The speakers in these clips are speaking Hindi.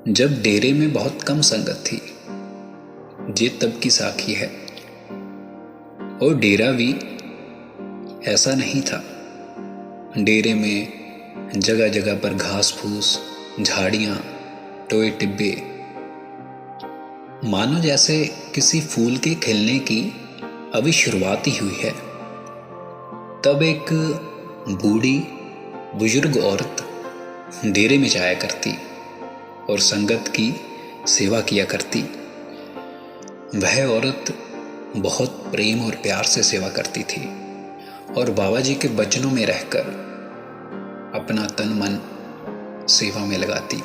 जब डेरे में बहुत कम संगत थी, ये तब की साखी है। और डेरा भी ऐसा नहीं था। डेरे में जगह जगह पर घास फूस, झाड़ियां, टोए टिब्बे, मानो जैसे किसी फूल के खिलने की अभी शुरुआत ही हुई है। तब एक बूढ़ी बुजुर्ग औरत डेरे में जाया करती और संगत की सेवा किया करती। वह औरत बहुत प्रेम और प्यार से सेवा करती थी और बाबा जी के वचनों में रहकर अपना तन मन सेवा में लगाती।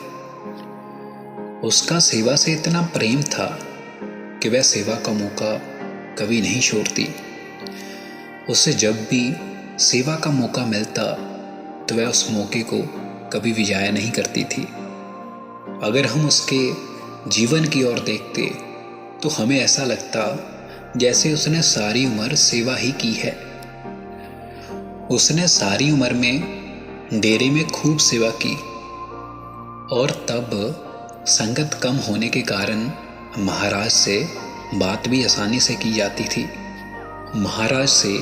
उसका सेवा से इतना प्रेम था कि वह सेवा का मौका कभी नहीं छोड़ती। उसे जब भी सेवा का मौका मिलता तो वह उस मौके को कभी भी जाया नहीं करती थी। अगर हम उसके जीवन की ओर देखते तो हमें ऐसा लगता जैसे उसने सारी उम्र सेवा ही की है। उसने सारी उम्र में डेरे में खूब सेवा की और तब संगत कम होने के कारण महाराज से बात भी आसानी से की जाती थी। महाराज से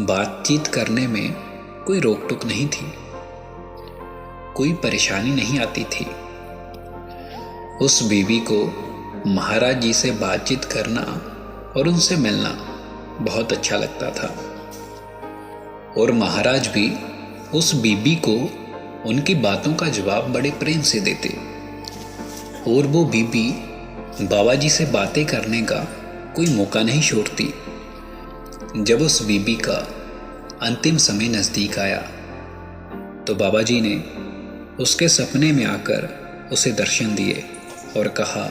बातचीत करने में कोई रोक टोक नहीं थी, कोई परेशानी नहीं आती थी। उस बीवी को महाराज जी से बातचीत करना और उनसे मिलना बहुत अच्छा लगता था और महाराज भी उस बीबी को उनकी बातों का जवाब बड़े प्रेम से देते और वो बीबी बाबा जी से बातें करने का कोई मौका नहीं छोड़ती। जब उस बीबी का अंतिम समय नज़दीक आया तो बाबा जी ने उसके सपने में आकर उसे दर्शन दिए और कहा,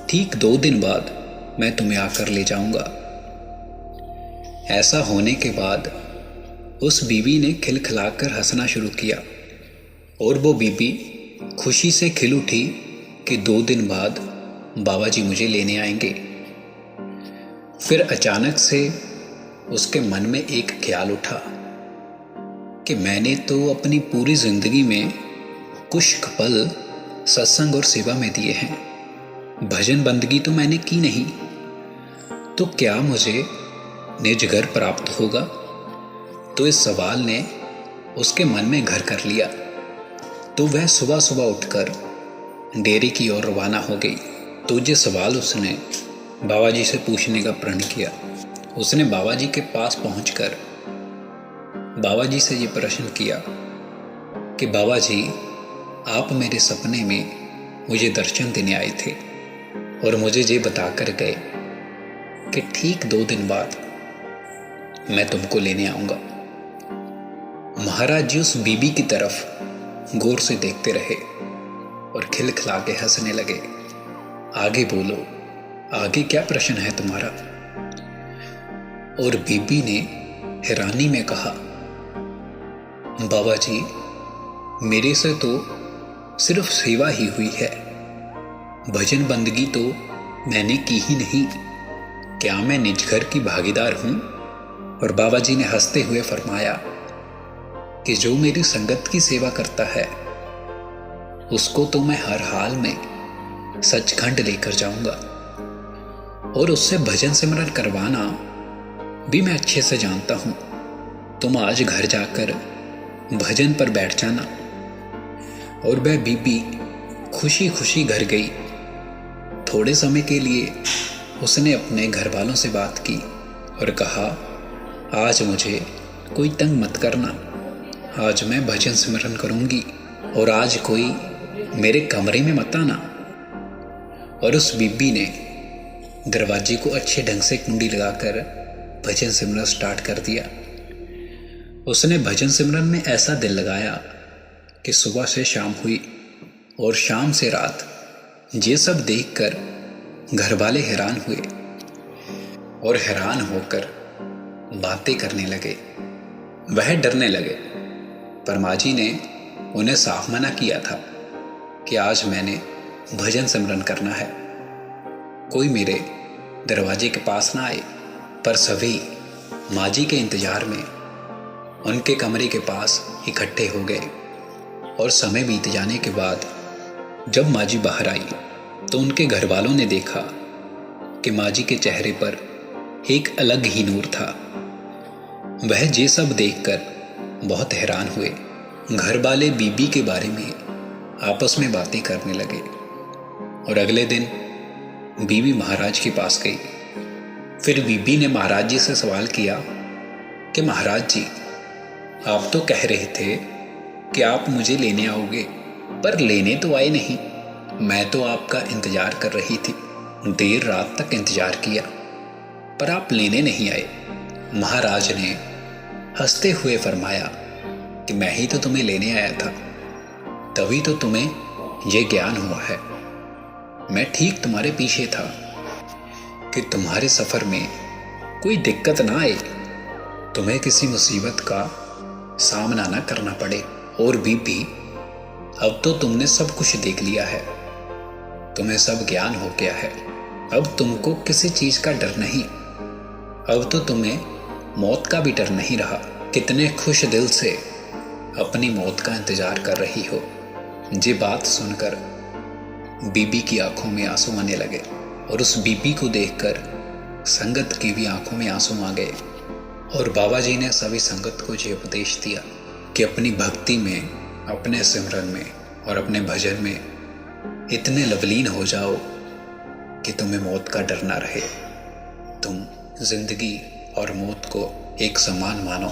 ठीक 2 दिन बाद मैं तुम्हें आकर ले जाऊंगा। ऐसा होने के बाद उस बीवी ने खिलखिलाकर हंसना शुरू किया और वो बीबी खुशी से खिल उठी कि 2 दिन बाद बाबा जी मुझे लेने आएंगे। फिर अचानक से उसके मन में एक ख्याल उठा कि मैंने तो अपनी पूरी जिंदगी में कुछ पल सत्संग और सेवा में दिए हैं, भजन बंदगी तो मैंने की नहीं, तो क्या मुझे निज घर प्राप्त होगा? तो इस सवाल ने उसके मन में घर कर लिया। तो वह सुबह सुबह उठकर डेरे की ओर रवाना हो गई। तो ये सवाल उसने बाबा जी से पूछने का प्रण किया। उसने बाबा जी के पास पहुंचकर बाबा जी से ये प्रश्न किया कि बाबा जी, आप मेरे सपने में मुझे दर्शन देने आए थे और मुझे ये बताकर गए कि ठीक 2 दिन बाद मैं तुमको लेने आऊंगा। महाराज जी उस बीबी की तरफ गौर से देखते रहे और खिलखिला के हंसने लगे। आगे बोलो, आगे क्या प्रश्न है तुम्हारा? और बीबी ने हैरानी में कहा, बाबा जी, मेरे से तो सिर्फ सेवा ही हुई है, भजन बंदगी तो मैंने की ही नहीं। क्या मैं निज घर की भागीदार हूं? और बाबा जी ने हंसते हुए फरमाया कि जो मेरी संगत की सेवा करता है उसको तो मैं हर हाल में सचखंड लेकर जाऊंगा और उससे भजन सिमरन करवाना भी मैं अच्छे से जानता हूं। तुम आज घर जाकर भजन पर बैठ जाना। और वह बीबी खुशी खुशी घर गई। थोड़े समय के लिए उसने अपने घर वालों से बात की और कहा, आज मुझे कोई तंग मत करना, आज मैं भजन सिमरन करूंगी और आज कोई मेरे कमरे में मत आना। और उस बीबी ने दरवाजे को अच्छे ढंग से कुंडी लगाकर भजन सिमरन स्टार्ट कर दिया। उसने भजन सिमरन में ऐसा दिल लगाया कि सुबह से शाम हुई और शाम से रात। ये सब देखकर घर वाले हैरान हुए और हैरान होकर बातें करने लगे। वह डरने लगे, पर माँ जी ने उन्हें साफ मना किया था कि आज मैंने भजन सिमरन करना है, कोई मेरे दरवाजे के पास ना आए। पर सभी माँ जी के इंतजार में उनके कमरे के पास इकट्ठे हो गए और समय बीत जाने के बाद जब माँ जी बाहर आई तो उनके घर वालों ने देखा कि माँ जी के चेहरे पर एक अलग ही नूर था। वह ये सब देखकर बहुत हैरान हुए। घर वाले बीबी के बारे में आपस में बातें करने लगे और अगले दिन बीबी महाराज के पास गई। फिर बीबी ने महाराज जी से सवाल किया कि महाराज जी, आप तो कह रहे थे कि आप मुझे लेने आओगे, पर लेने तो आए नहीं। मैं तो आपका इंतजार कर रही थी, देर रात तक इंतजार किया, पर आप लेने नहीं आए। महाराज ने हंसते हुए फरमाया कि मैं ही तो तुम्हें लेने आया था, तभी तो तुम्हें यह ज्ञान हुआ है। मैं ठीक तुम्हारे पीछे था कि तुम्हारे सफर में कोई दिक्कत ना आए, तुम्हें किसी मुसीबत का सामना ना करना पड़े। और बीबी, अब तो तुमने सब कुछ देख लिया है, तुम्हें सब ज्ञान हो गया है, अब तुमको किसी चीज का डर नहीं। अब तो तुम्हें मौत का भी डर नहीं रहा। कितने खुश दिल से अपनी मौत का इंतजार कर रही हो। ये बात सुनकर बीबी की आंखों में आंसू आने लगे और उस बीबी को देखकर संगत की भी आंखों में आंसू आ गए। और बाबा जी ने सभी संगत को ये उपदेश दिया कि अपनी भक्ति में, अपने सिमरन में और अपने भजन में इतने लवलीन हो जाओ कि तुम्हें मौत का डर ना रहे। तुम जिंदगी और मौत को एक समान मानो।